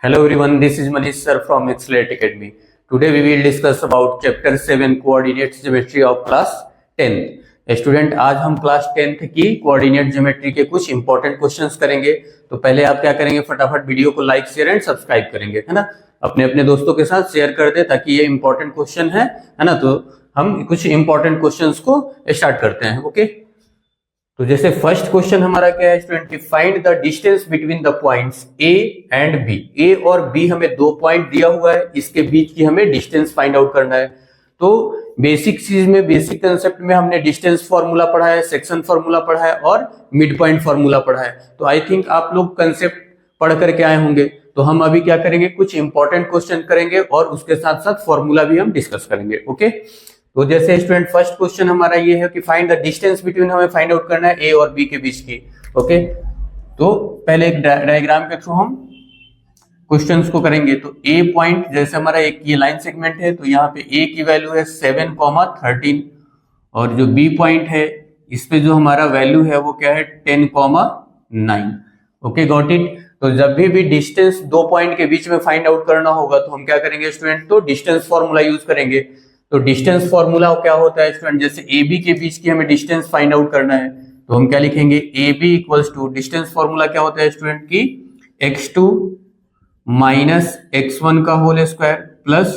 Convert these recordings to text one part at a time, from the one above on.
Hello everyone, this is Manish sir from Accelerate Academy. Today we will discuss about chapter 7 coordinate geometry of class 10th. Student आज हम class 10th की coordinate geometry के कुछ important questions करेंगे। तो पहले आप क्या करेंगे, फटाफट वीडियो को लाइक शेयर एंड सब्सक्राइब करेंगे, है ना। अपने अपने दोस्तों के साथ शेयर कर दे ताकि ये इंपॉर्टेंट क्वेश्चन है ना। तो हम कुछ इंपॉर्टेंट क्वेश्चंस को स्टार्ट करते हैं। ओके, तो जैसे फर्स्ट क्वेश्चन हमारा क्या है स्टूडेंट की, find the distance between the points A and B. A और बी हमें दो पॉइंट दिया हुआ है, इसके बीच की हमें डिस्टेंस फाइंड आउट करना है। तो बेसिक चीज में, बेसिक कंसेप्ट में हमने डिस्टेंस फॉर्मूला पढ़ा है, सेक्शन फॉर्मूला पढ़ा है और मिड पॉइंट फॉर्मूला पढ़ा है। तो आई थिंक आप लोग कंसेप्ट पढ़ करके आए होंगे। तो हम अभी क्या करेंगे, कुछ इंपॉर्टेंट क्वेश्चन करेंगे और उसके साथ साथ फॉर्मूला भी हम डिस्कस करेंगे। ओके, तो जैसे स्टूडेंट फर्स्ट क्वेश्चन हमारा ये है कि फाइंड द डिस्टेंस बिटवीन, हमें फाइंड आउट करना है ए और बी के बीच की। ओके, तो पहले एक डायग्राम के थ्रू हम क्वेश्चंस को करेंगे। तो ए पॉइंट, जैसे हमारा एक ये लाइन सेगमेंट है, तो यहाँ पे ए की वैल्यू है 7,13 और जो बी पॉइंट है इस पे जो हमारा वैल्यू है वो क्या है 10,9। Okay, got it. तो जब भी डिस्टेंस दो पॉइंट के बीच में फाइंड आउट करना होगा तो हम क्या करेंगे स्टूडेंट, तो डिस्टेंस फॉर्मूला यूज करेंगे। तो डिस्टेंस फॉर्मूला क्या होता है स्टूडेंट, जैसे ए बी के बीच की हमें डिस्टेंस फाइंड आउट करना है तो हम क्या लिखेंगे, A B equals to, distance formula क्या होता है स्टूडेंट की, x2 माइनस x1 का whole square plus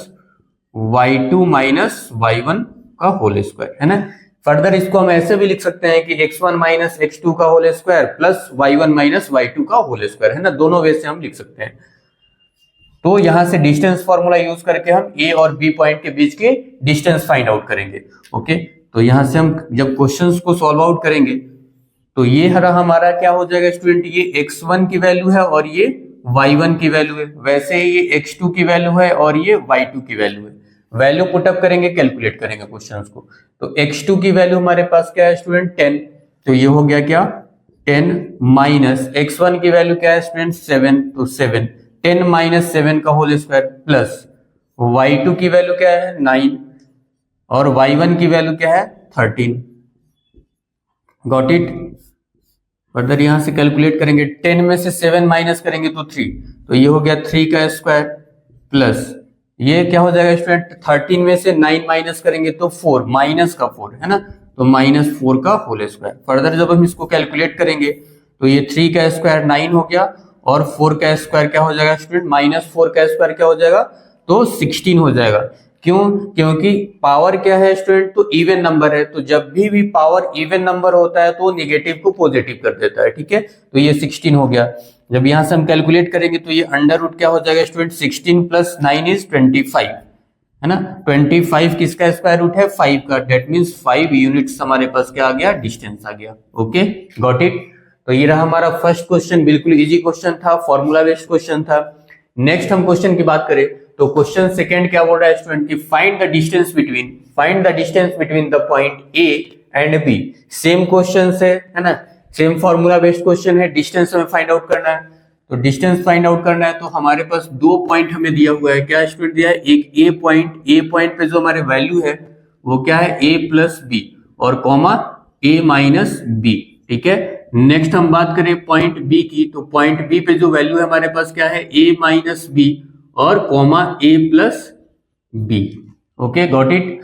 y2 minus y1 का होल स्क्वायर, है ना। फर्दर इसको हम ऐसे भी लिख सकते हैं कि x1 माइनस x2 का whole square plus y1 minus y2 का होल स्क्वायर, है ना। दोनों वे से हम लिख सकते हैं। तो यहां से डिस्टेंस फॉर्मूला यूज करके हम ए और बी पॉइंट के बीच के डिस्टेंस फाइंड आउट करेंगे। ओके, तो यहां से हम जब क्वेश्चंस को सॉल्व आउट करेंगे तो ये हमारा क्या हो जाएगा स्टूडेंट, ये x1 की वैल्यू है और ये y1 की वैल्यू है। वैसे ये x2 की वैल्यू है और ये y2 की वैल्यू है। वैल्यू पुटअप करेंगे, कैलकुलेट करेंगे क्वेश्चंस को। तो x2 की वैल्यू हमारे पास क्या है स्टूडेंट 10, तो ये हो गया क्या 10 माइनस x1 की वैल्यू क्या है स्टूडेंट 7, तो 7 10 माइनस 7 का होल स्क्वायर प्लस y2 की वैल्यू क्या है 9 और y1 की वैल्यू क्या है 13। Got it. फर्दर यहां से कैलकुलेट करेंगे, 10 में से 7 माइनस करेंगे तो 3, तो ये हो गया 3 का स्क्वायर प्लस ये क्या हो जाएगा स्टूडेंट, 13 में से 9 माइनस करेंगे तो 4, माइनस का 4, है ना। तो माइनस 4 का होल स्क्वायर। फर्दर जब हम इसको कैलकुलेट करेंगे तो ये 3 का स्क्वायर 9 हो गया और 4 का स्क्वायर क्या हो जाएगा स्टूडेंट, माइनस 4 का स्क्वायर क्या हो जाएगा, तो 16 हो जाएगा। क्यों, क्योंकि पावर क्या है स्टूडेंट, तो इवन नंबर है। तो जब भी पावर इवन नंबर होता है तो नेगेटिव को पॉजिटिव कर देता है, ठीक है। तो ये 16 हो गया। जब यहां से हम कैलकुलेट करेंगे तो ये अंडर रूट क्या हो जाएगा स्टूडेंट, 16 प्लस 9 इज 25, है ना। 25 किसका स्क्वायर रूट है, 5 का। डेट मीन्स 5 यूनिट्स हमारे पास क्या आ गया, डिस्टेंस आ गया। Okay, got it. तो ये रहा हमारा फर्स्ट क्वेश्चन, बिल्कुल इजी क्वेश्चन था, फॉर्मूला बेस्ड क्वेश्चन था। नेक्स्ट हम क्वेश्चन की बात करें तो क्वेश्चन सेकंड क्या बोल रहा है स्टूडेंट की, find the distance between the point A and B. Same question है ना, सेम फॉर्मूला बेस्ड क्वेश्चन है। डिस्टेंस हमें फाइंड आउट करना है। तो डिस्टेंस फाइंड आउट करना है तो हमारे पास दो पॉइंट हमें दिया हुआ है। क्या स्टूडेंट दिया है, एक ए पॉइंट पे जो हमारे वैल्यू है वो क्या है ए प्लस बी और कॉमा ए माइनस बी, ठीक है। नेक्स्ट हम बात करें पॉइंट बी की, तो पॉइंट बी पे जो वैल्यू है हमारे पास क्या है a माइनस बी और comma a plus B. Okay, got it.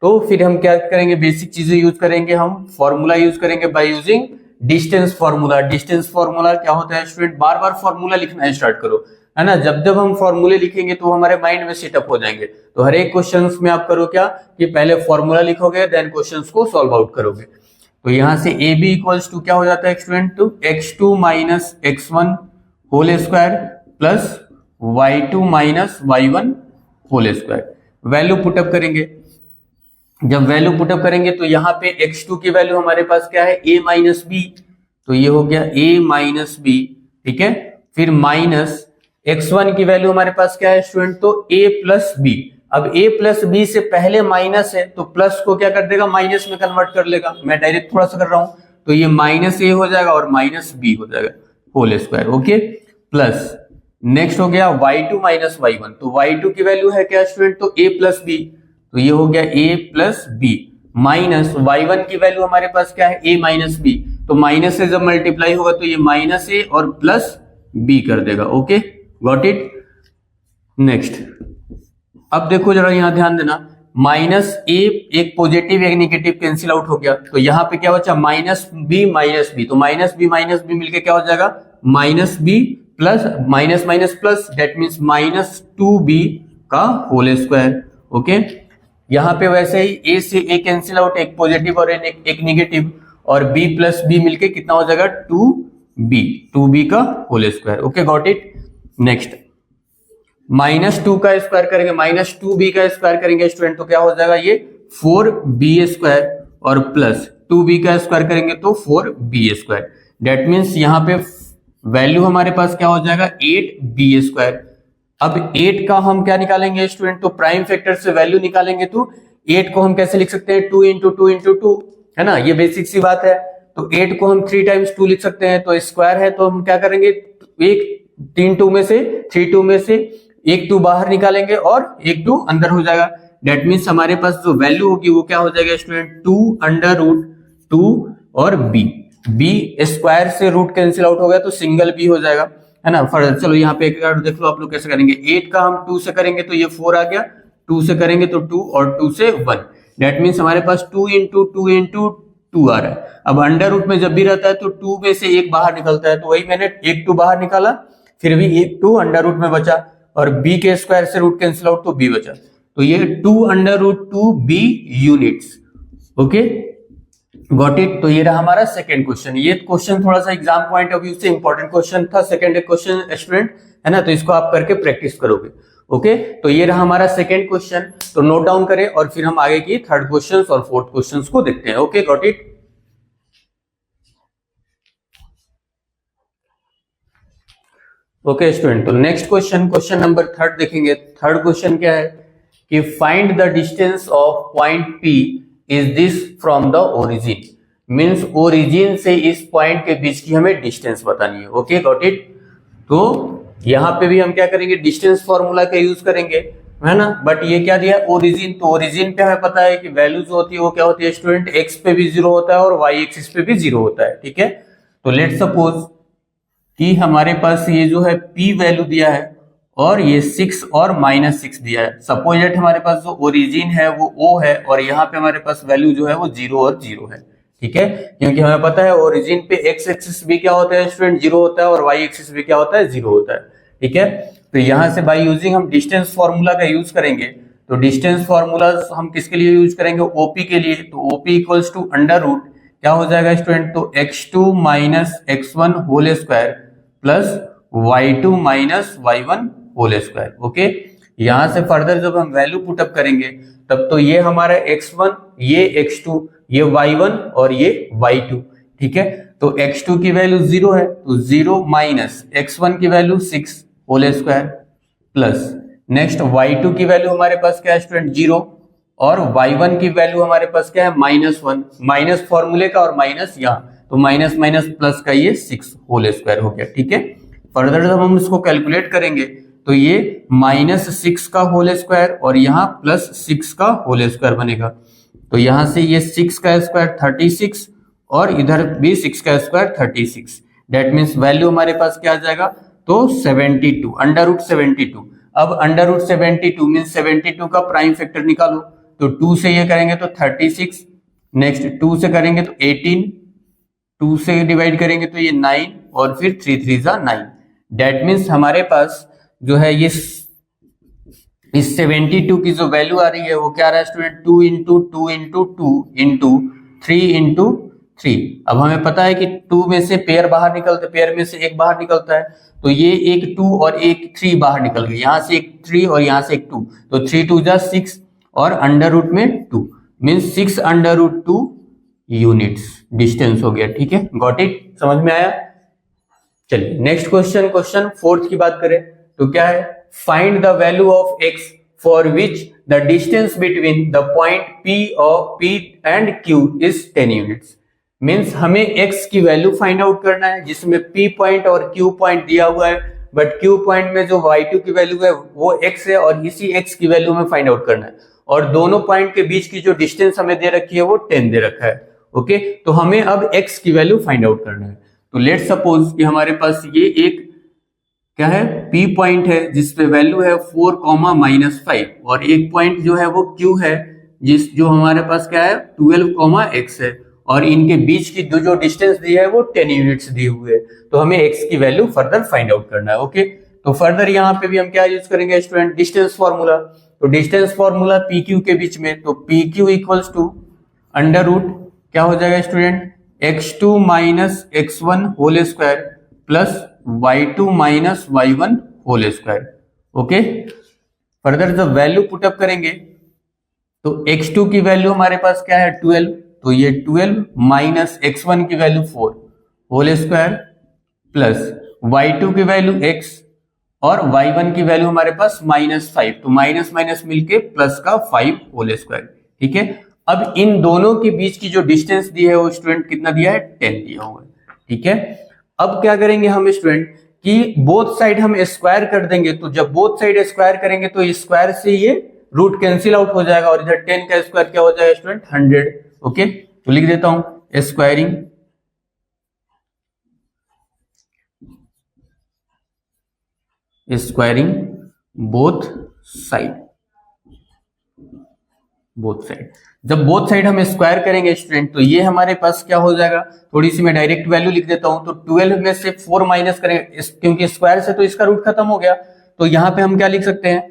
तो फिर हम क्या करेंगे, बेसिक चीजें यूज करेंगे, हम फॉर्मूला यूज करेंगे by using distance formula. Distance formula क्या होता है स्टूडेंट, बार बार फॉर्मूला लिखना स्टार्ट करो, है ना। जब जब हम फॉर्मूले लिखेंगे तो हमारे माइंड में सेटअप हो जाएंगे। तो हर एक क्वेश्चन में आप करो क्या कि पहले फॉर्मूला लिखोगे देन क्वेश्चन को सॉल्व आउट करोगे। तो यहां से ए बी इक्वल्स टू क्या हो जाता है स्टूडेंट, तो x2 minus x1 whole square plus y2 minus y1 whole square. Value put up करेंगे। जब वैल्यू पुटअप करेंगे तो यहाँ पे x2 की वैल्यू हमारे पास क्या है a माइनस बी, तो ये हो गया a माइनस बी, ठीक है। फिर माइनस x1 की वैल्यू हमारे पास क्या है स्टूडेंट, तो a प्लस बी। अब a प्लस बी से पहले माइनस है तो प्लस को क्या कर देगा, माइनस में कन्वर्ट कर लेगा। मैं डायरेक्ट थोड़ा सा कर रहा हूं, तो ये माइनस ए हो जाएगा और माइनस बी हो जाएगा whole square. Okay, plus next हो गया y2 माइनस y1, तो y2 की वैल्यू है क्या स्टूडेंट, तो a प्लस बी, तो ये हो गया a plus B minus y1 की वैल्यू हमारे पास क्या है a माइनस बी, तो माइनस से जब मल्टीप्लाई होगा तो ये माइनस ए और प्लस बी कर देगा। Okay, got it. नेक्स्ट, अब देखो जरा यहां ध्यान देना, माइनस ए एक पॉजिटिव एक नेगेटिव कैंसिल आउट हो गया, तो यहां पे क्या बचा माइनस बी, तो माइनस बी मिलके क्या हो जाएगा minus B plus minus minus plus, that means minus 2b का होल स्क्वायर। ओके, यहां पे वैसे ही ए से ए कैंसिल आउट, एक पॉजिटिव और एक नेगेटिव, और b प्लस बी मिलके कितना हो जाएगा 2b का whole square. Okay got it. Next, minus 2 का स्क्वायर करेंगे, माइनस 2b का स्क्वायर करेंगे स्टूडेंट, तो क्या हो जाएगा ये 4b स्क्वायर, और प्लस 2b का स्क्वायर करेंगे तो 4b स्क्वायर। दैट मीन्स यहां पे वैल्यू हमारे पास क्या हो जाएगा 8b स्क्वायर। अब 8 का हम क्या निकालेंगे स्टूडेंट, तो प्राइम फैक्टर से वैल्यू निकालेंगे, तो 8 को हम कैसे लिख सकते हैं 2 इंटू 2 इंटू 2, है ना, ये बेसिक सी बात है। तो 8 को हम 3 टाइम्स 2 लिख सकते हैं, तो स्क्वायर है तो हम क्या करेंगे, एक 3 2 में से 3 2 में से एक 2 बाहर निकालेंगे और एक 2 अंदर हो जाएगा। दैट मीन्स हमारे पास जो वैल्यू होगी वो क्या हो जाएगा स्टूडेंट 2 अंडर रूट 2 और बी स्क्वायर से रूट कैंसिल आउट हो गया तो सिंगल बी हो जाएगा, है ना। फर्दर चलो यहाँ पे एक देख लो आप लोग कैसे करेंगे, 8 का हम 2 से करेंगे तो ये 4 आ गया, 2 से करेंगे तो 2 और 2 से 1। दैट मीन्स हमारे पास 2 इंटू 2 इंटू 2 आ रहा है। अब अंडर रूट में जब भी रहता है तो 2 में से एक बाहर निकलता है, तो वही मैंने एक 2 बाहर निकाला, फिर भी एक 2 अंडर रूट में बचा, और b के स्क्वायर से रूट कैंसिल आउट तो b बचा, तो ये 2 under root 2 b units. Okay got it. तो ये रहा हमारा सेकंड क्वेश्चन। ये क्वेश्चन थोड़ा सा एग्जाम पॉइंट ऑफ व्यू से इंपॉर्टेंट क्वेश्चन था, सेकंड क्वेश्चन स्टूडेंट, है ना, तो इसको आप करके प्रैक्टिस करोगे। ओके, तो ये रहा हमारा सेकंड क्वेश्चन, तो नोट डाउन करें और फिर हम आगे की थर्ड क्वेश्चन और फोर्थ क्वेश्चन को देखते हैं। Okay got it. Okay student, तो next question, question number third देखेंगे। थर्ड क्वेश्चन क्या है कि find the distance of point P is this from the origin. Means origin से इस पॉइंट के बीच की हमें डिस्टेंस बतानी है। Okay got it. तो यहां पे भी हम क्या करेंगे, डिस्टेंस फॉर्मूला का यूज करेंगे, है ना, बट ये क्या दिया ओरिजिन, तो ओरिजिन पे हमें पता है कि वैल्यू जो होती है वो क्या होती है स्टूडेंट, एक्स पे भी 0 होता है और वाई एक्सिस पे भी 0 होता है। ठीक है, तो लेट सपोज कि हमारे पास ये जो है P वैल्यू दिया है और ये 6 और -6 दिया है। सपोज दैट हमारे पास जो ओरिजिन है वो O है और यहाँ पे हमारे पास वैल्यू जो है वो 0 और 0 है। ठीक है, क्योंकि हमें पता है ओरिजिन पे x एक्सिस भी क्या होता है स्टूडेंट 0 होता है और y एक्सिस भी क्या होता है 0 होता है। ठीक है, तो यहाँ से बाय यूजिंग हम डिस्टेंस फॉर्मूला का यूज करेंगे। तो डिस्टेंस फॉर्मूला हम किसके लिए यूज करेंगे, OP के लिए। तो OP equals to under root क्या हो जाएगा स्टूडेंट, तो x2 minus x1 whole square plus y2 minus y1 whole square. Okay, यहां से फर्दर जब हम वैल्यू पुटअप करेंगे तब तो ये हमारा x1, ये x2, ये y1 और ये y2। ठीक है, तो x2 की वैल्यू 0 है तो 0 माइनस x1 की value 6 whole square plus next y2 की वैल्यू हमारे पास क्या है स्टूडेंट 0 और y1 की वैल्यू हमारे पास क्या है -1, माइनस फॉर्मूले का और माइनस यहाँ, तो माइनस माइनस प्लस का ये 6 होल स्क्वायर हो गया। ठीक है, फर्दर जब हम इसको कैलकुलेट करेंगे तो ये -6 का होल स्क्वायर और यहाँ +6 का होल स्क्वायर बनेगा। तो यहां से ये 6 का स्क्वायर 36 और इधर भी 6 का स्क्वायर 36। दैट मीन्स वैल्यू हमारे पास क्या आ जाएगा, तो 72 अंडर रूट 72। अब अंडर रूट 72 मीन्स 72 का प्राइम फैक्टर निकालो, तो 2 से ये करेंगे तो 36, नेक्स्ट 2 से करेंगे तो 18, 2 से डिवाइड करेंगे तो ये 9 और फिर 3 3 जा 9। दैट मीन्स हमारे पास जो है ये इस 72 की जो वैल्यू आ रही है वो क्या आ रहा है student 2 into 2 into 2 into 3 into 3। अब हमें पता है कि 2 में से पेयर बाहर निकलते, पेयर में से एक बाहर निकलता है, तो ये एक 2 और एक 3 बाहर निकल गए, यहां से एक 3 और यहां से एक 2, तो 3 2 जा 6 और अंडर रूट में 2 means 6 under root 2 units distance हो गया। ठीक है, गॉट इट, समझ में आया। चलिए नेक्स्ट क्वेश्चन, क्वेश्चन फोर्थ की बात करें तो क्या है, find the value of x for which the distance between the point P and Q is 10 units. Means हमें x की वैल्यू फाइंड आउट करना है जिसमें P पॉइंट और Q पॉइंट दिया हुआ है, बट Q पॉइंट में जो y2 की वैल्यू है वो x है और इसी x की वैल्यू में फाइंड आउट करना है, और दोनों पॉइंट के बीच की जो डिस्टेंस हमें दे रखी है वो 10 दे रखा है। ओके, तो हमें अब x की वैल्यू फाइंड आउट करना है। तो लेट सपोज कि हमारे पास ये एक क्या है, P पॉइंट है जिसपे वैल्यू है 4, और एक पॉइंट जो है वो Q है जो हमारे पास क्या है 12, है, और इनके बीच की जो डिस्टेंस दी है वो 10 यूनिट्स दी हुई है। तो हमें x की वैल्यू फर्दर फाइंड आउट करना है। ओके, तो फर्दर यहाँ पे भी हम क्या यूज करेंगे स्टूडेंट, डिस्टेंस फॉर्मूला। तो डिस्टेंस फॉर्मूला PQ के बीच में, तो PQ equals to under root क्या हो जाएगा student, x2 minus x1 whole square plus y2 minus y1 whole square. Okay, further जब वैल्यू पुटअप करेंगे तो x2 की वैल्यू हमारे पास क्या है 12, तो ये 12 माइनस x1 की value 4 whole square plus y2 की वैल्यू x और y1 की वैल्यू हमारे पास -5, तो माइनस माइनस मिलके प्लस का 5 होल स्क्वायर। ठीक है, अब इन दोनों के बीच की जो डिस्टेंस दी है वो स्टूडेंट कितना दिया है, 10 दिया हुआ है। ठीक है, अब क्या करेंगे हम स्टूडेंट कि बोथ साइड हम स्क्वायर कर देंगे, तो जब बोथ साइड स्क्वायर करेंगे तो स्क्वायर से ये रूट कैंसिल आउट हो जाएगा और इधर 10 का स्क्वायर क्या हो जाएगा स्टूडेंट 100। ओके, तो लिख देता हूं स्क्वायरिंग बोथ साइड। जब बोथ साइड हम स्क्वायर करेंगे स्टूडेंट तो ये हमारे पास क्या हो जाएगा, थोड़ी सी मैं डायरेक्ट वैल्यू लिख देता हूं, तो 12 में से 4 माइनस करेंगे क्योंकि स्क्वायर से तो इसका रूट खत्म हो गया, तो यहां पे हम क्या लिख सकते हैं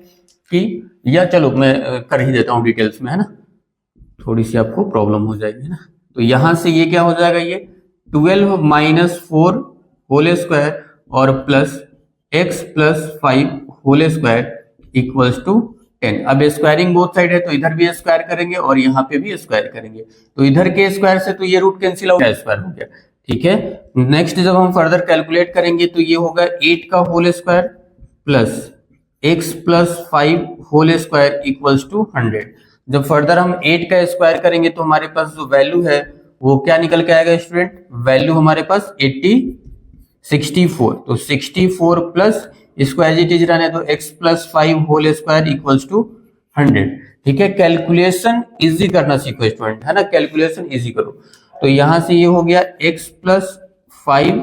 कि, या चलो मैं कर ही देता हूं डिटेल्स में, है ना, थोड़ी सी आपको प्रॉब्लम हो जाएगी ना। तो यहां से ये क्या हो जाएगा, ये 12 माइनस 4 होल स्क्वायर और plus x plus 5 whole square equals to 10। अब स्क्वायरिंग बोथ साइड है तो इधर भी स्क्वायर करेंगे और यहाँ पे भी स्क्वायर करेंगे, तो इधर के स्क्वायर से तो ये रूट कैंसिल आउट, स्क्वायर हो गया। ठीक है, नेक्स्ट जब हम फर्दर कैलकुलेट करेंगे तो ये होगा 8 का whole square plus x plus 5 whole square equals to 100। जब फर्दर हम 8 का स्क्वायर करेंगे तो हमारे पास जो वैल्यू है वो क्या निकल के आएगा स्टूडेंट, वैल्यू हमारे पास 64, तो 64 प्लस इसको एज इट इज रहने दो, x plus 5 whole square equals to 100। ठीक है, कैलकुलेशन इजी करना सीखो स्टूडेंट, है ना, कैलकुलेशन इजी करो। तो यहां से ये हो गया x plus 5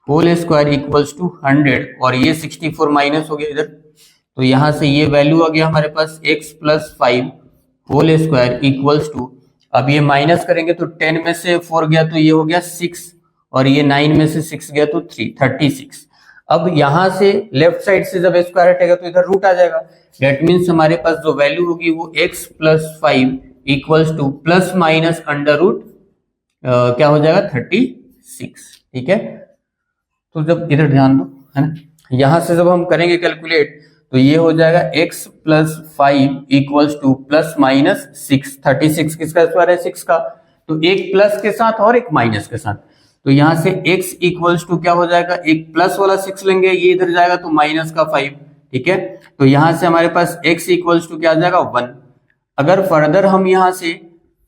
whole square equals to 100 और ये 64 माइनस हो गया इधर, तो यहां से ये वैल्यू आ गया हमारे पास x plus 5 whole square equals to, अब ये माइनस करेंगे तो 10 में से 4 गया तो ये हो गया 6 और ये 9 में से 6 गया तो 36। अब यहां से लेफ्ट साइड से जब स्क्वायर हटेगा तो इधर रूट आ जाएगा, डेट मीन्स हमारे पास जो वैल्यू होगी वो x plus 5 equals to plus minus under root क्या हो जाएगा 36। ठीक है, तो जब इधर ध्यान दो, है ना, यहां से जब हम करेंगे कैलकुलेट तो ये हो जाएगा x plus 5 equals to plus minus 6। 36 किसका स्क्वायर है, 6 का, तो एक प्लस के साथ और एक माइनस के साथ, तो यहां से x इक्वल्स टू क्या हो जाएगा, एक प्लस वाला 6 लेंगे, ये इधर जाएगा तो माइनस का 5। ठीक है, तो यहां से हमारे पास x इक्वल्स टू क्या आ जाएगा 1। अगर फर्दर हम यहां से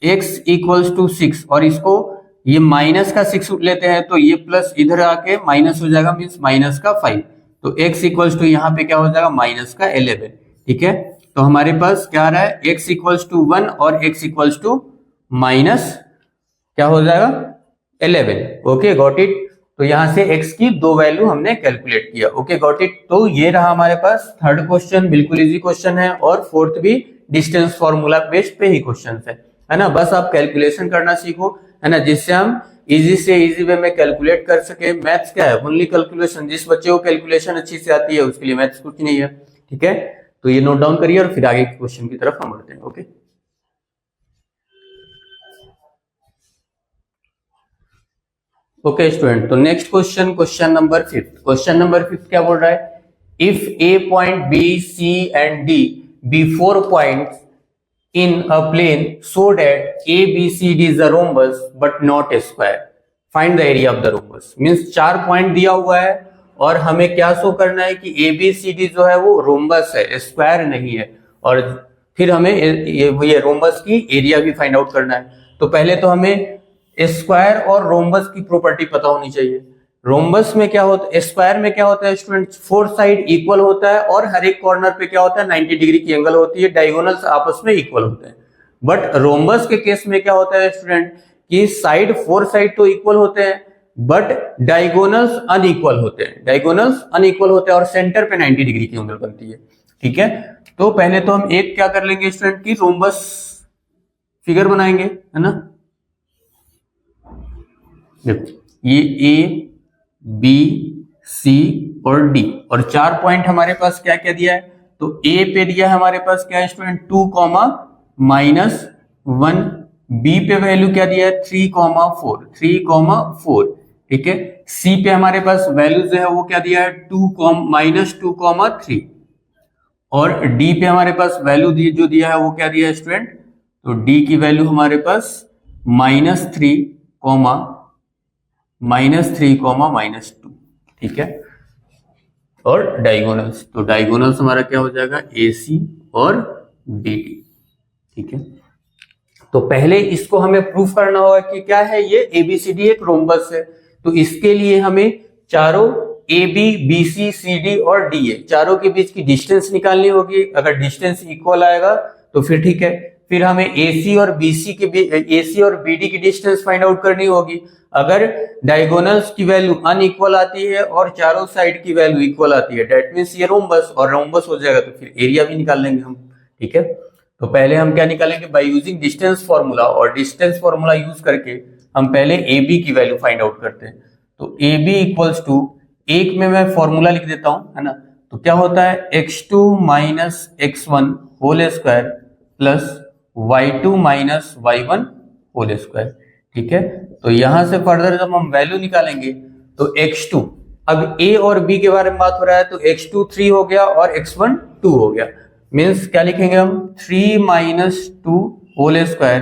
x इक्वल्स टू 6 और इसको ये माइनस का 6 लेते हैं तो ये प्लस इधर आके माइनस हो जाएगा, मीन्स माइनस का 5, तो x इक्वल्स टू यहाँ पे क्या हो जाएगा माइनस का 11। ठीक है, तो हमारे पास क्या आ रहा है, x इक्वल्स टू 1 और x इक्वल्स टू माइनस क्या हो जाएगा 11। Okay, got it. तो यहां से x की दो वैल्यू हमने कैलकुलेट किया। Okay, got it. तो ये रहा हमारे पास थर्ड क्वेश्चन, बिल्कुल इजी क्वेश्चन है, और फोर्थ भी डिस्टेंस फॉर्मूला बेस्ड पे ही क्वेश्चन है ना। बस आप कैलकुलेशन करना सीखो, है ना, जिससे हम इजी से इजी वे में कैलकुलेट कर सके। मैथ्स क्या है, ओनली कैलकुलेशन। जिस बच्चे को कैलकुलेशन अच्छी से आती है उसके लिए मैथ्स कुछ नहीं है। ठीक है, तो ये नोट डाउन करिए और फिर आगे के क्वेश्चन की तरफ हम बढ़ते हैं। ओके, ओके स्टूडेंट, तो next question, question number 5। Question number 5 क्या बोल रहा है, if A point B C and D be 4 points in a plane so that ABCD is a rhombus but not a square. Find the area of the rhombus. Means 4 point दिया हुआ है और हमें क्या शो करना है कि ABCD जो है वो रोम्बस है, स्क्वायर नहीं है, और फिर हमें ये रोम्बस की एरिया भी फाइंड आउट करना है। तो पहले तो हमें स्क्वायर और रोम्बस की प्रॉपर्टी पता होनी चाहिए। रोम्बस में क्या होता है, स्क्वायर में क्या होता है स्टूडेंट, 4 साइड इक्वल होता है और हर एक कॉर्नर पे क्या होता है 90 डिग्री की एंगल होती है, डायगोनल्स आपस में इक्वल होते हैं। बट रोम्बस के केस में क्या होता है स्टूडेंट कि साइड 4 साइड तो इक्वल होते हैं बट डायगोनल्स अनइक्वल होते हैं, डायगोनल्स अनइक्वल होते हैं और सेंटर पे 90 डिग्री की एंगल बनती है। ठीक है, तो पहले तो हम एक क्या कर लेंगे स्टूडेंट की रोम्बस फिगर बनाएंगे, है ना। देखो ये ए बी सी और डी और 4 पॉइंट हमारे पास क्या क्या दिया है, तो ए पे दिया है हमारे पास क्या है स्टूडेंट 2, -1, बी पे वैल्यू क्या दिया है 3, 4, ठीक है। सी पे हमारे पास वैल्यू जो है वो क्या दिया है -2, 3 और डी पे हमारे पास वैल्यू जो दिया है वो क्या दिया है स्टूडेंट, तो डी की वैल्यू हमारे पास -3, -2, ठीक है। और डायगोनल्स, तो डायगोनल्स हमारा क्या हो जाएगा AC और BD, ठीक है। तो पहले इसको हमें प्रूफ करना होगा कि क्या है ये ABCD एक रोम्बस है, तो इसके लिए हमें चारों AB, BC, CD और DA चारों के बीच की डिस्टेंस निकालनी होगी। अगर डिस्टेंस इक्वल आएगा तो फिर ठीक है, फिर हमें AC और BD की डिस्टेंस फाइंड आउट करनी होगी। अगर डायगोनल्स की वैल्यू अनइक्वल आती है और चारों साइड की वैल्यू इक्वल आती है, दैट मींस ये रोम्बस, और रोम्बस हो जाएगा तो फिर एरिया भी निकाल लेंगे हम, ठीक है। तो पहले हम क्या निकालेंगे, बाय यूजिंग डिस्टेंस फॉर्मूला, और डिस्टेंस फॉर्मूला यूज करके हम पहले AB की वैल्यू फाइंड आउट करते हैं। तो AB इक्वल्स टू, एक में मैं फॉर्मूला लिख देता हूं, है ना। तो क्या होता है x2 - x1 whole square plus y2 - y1 whole square, ठीक है। तो यहां से फर्दर जब हम वैल्यू निकालेंगे तो x2, अब A और B के बारे में बात हो रहा है, तो x2 3 हो गया और x1 2 हो गया, मीन्स क्या लिखेंगे हम 3 - 2 होल स्क्वायर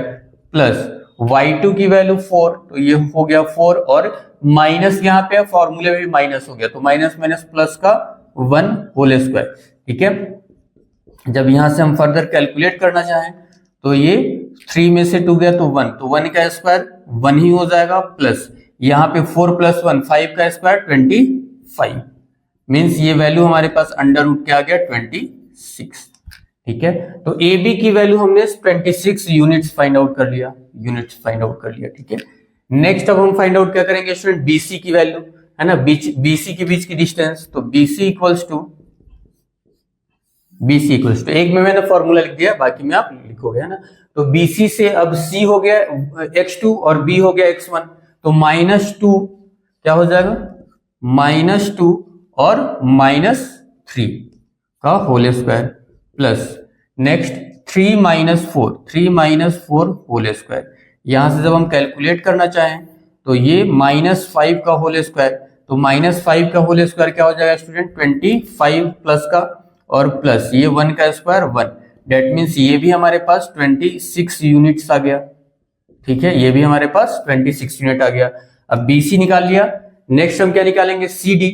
प्लस y2 की वैल्यू 4, तो ये हो गया 4 और माइनस यहाँ पे फॉर्मूले में भी माइनस हो गया, तो माइनस प्लस का 1 होल स्क्वायर, ठीक है। जब यहां से हम फर्दर कैलकुलेट करना चाहें तो ये 3 में से 2 गया तो 1, तो 1 का स्क्वायर 1 ही हो जाएगा, प्लस यहाँ पे 4 + 1 5 का स्क्वायर 25, मीन्स ये वैल्यू हमारे पास अंडर रूट क्या आ गया 26, ठीक है। तो AB की वैल्यू हमने 26 यूनिट्स फाइंड आउट कर लिया, ठीक है। नेक्स्ट अब हम फाइंड आउट क्या करेंगे स्टूडेंट, BC की वैल्यू, है ना, BC के बीच की डिस्टेंस, तो BC इक्वल्स टू, एक में मैंने फॉर्मूला लिख दिया, बाकी में आप लिखोगे, है ना। तो BC से अब C हो गया x2 और B हो गया x1, तो -2 क्या हो जाएगा -2 और -3 का whole square plus next 3 - 4 whole square. यहां से जब हम कैलकुलेट करना चाहें तो ये -5 का होल स्क्वायर, तो -5 का होल स्क्वायर क्या हो जाएगा स्टूडेंट 25 प्लस का और प्लस ये 1 का स्क्वायर 1, डेट मीन्स ये भी हमारे पास 26 यूनिट्स आ गया, ठीक है। ये भी हमारे पास 26 यूनिट आ गया। अब BC निकाल लिया, नेक्स्ट हम क्या निकालेंगे CD,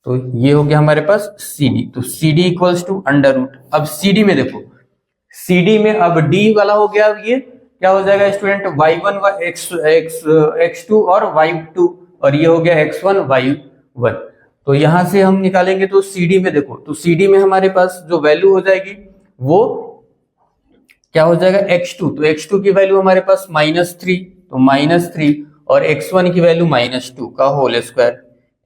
तो ये हो गया हमारे पास CD, तो CD equals to under root. अब CD में देखो, CD में अब D वाला हो गया, अब ये क्या हो जाएगा स्टूडेंट y1 x2 और y2, और ये हो गया x1 y1। तो यहां से हम निकालेंगे तो CD में देखो, तो CD में हमारे पास जो वैल्यू हो जाएगी वो क्या हो जाएगा x2, तो x2 की वैल्यू हमारे पास -3, तो -3 और x1 की वैल्यू -2 का होल स्क्वायर,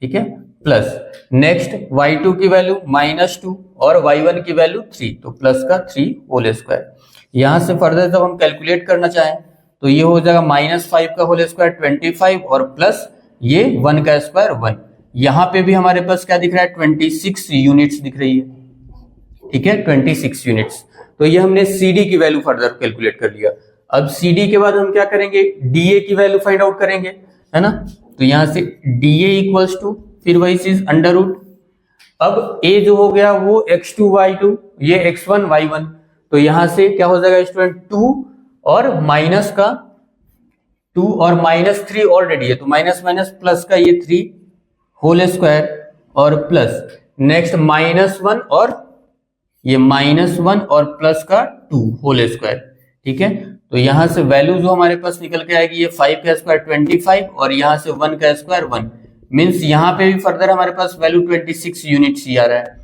ठीक है, प्लस नेक्स्ट y2 की वैल्यू -2 और y1 की वैल्यू 3, तो प्लस का 3 होल स्क्वायर। यहां से फर्दर जब हम कैलकुलेट करना चाहें तो ये हो जाएगा -5 का होल स्क्वायर 25 और प्लस ये 1 का स्क्वायर 1। यहां पे भी हमारे पास क्या दिख रहा है 26 यूनिट्स दिख रही है, ठीक है, 26 यूनिट्स। तो ये हमने CD की वैल्यू फर्दर कैलकुलेट कर लिया। अब CD के बाद हम क्या करेंगे, DA की वैल्यू फाइंड आउट करेंगे, है ना। तो यहां से DA इक्वल्स टू, फिर वही चीज अंडर रूट। अब A जो हो गया वो x2 y2, ये x1 y1, तो यहां से क्या हो जाएगा स्टूडेंट 2 और -3 ऑलरेडी है, तो माइनस प्लस का ये 3 होल स्क्वायर और प्लस नेक्स्ट -1 और ये -1 और प्लस का 2 होल स्क्वायर, ठीक है। तो यहां से वैल्यू जो हमारे पास निकल के आएगी ये 5 का स्क्वायर 25 और यहां से 1 का स्क्वायर 1, मीन्स यहां पे भी फर्दर हमारे पास वैल्यू 26 यूनिट्स ही आ रहा है।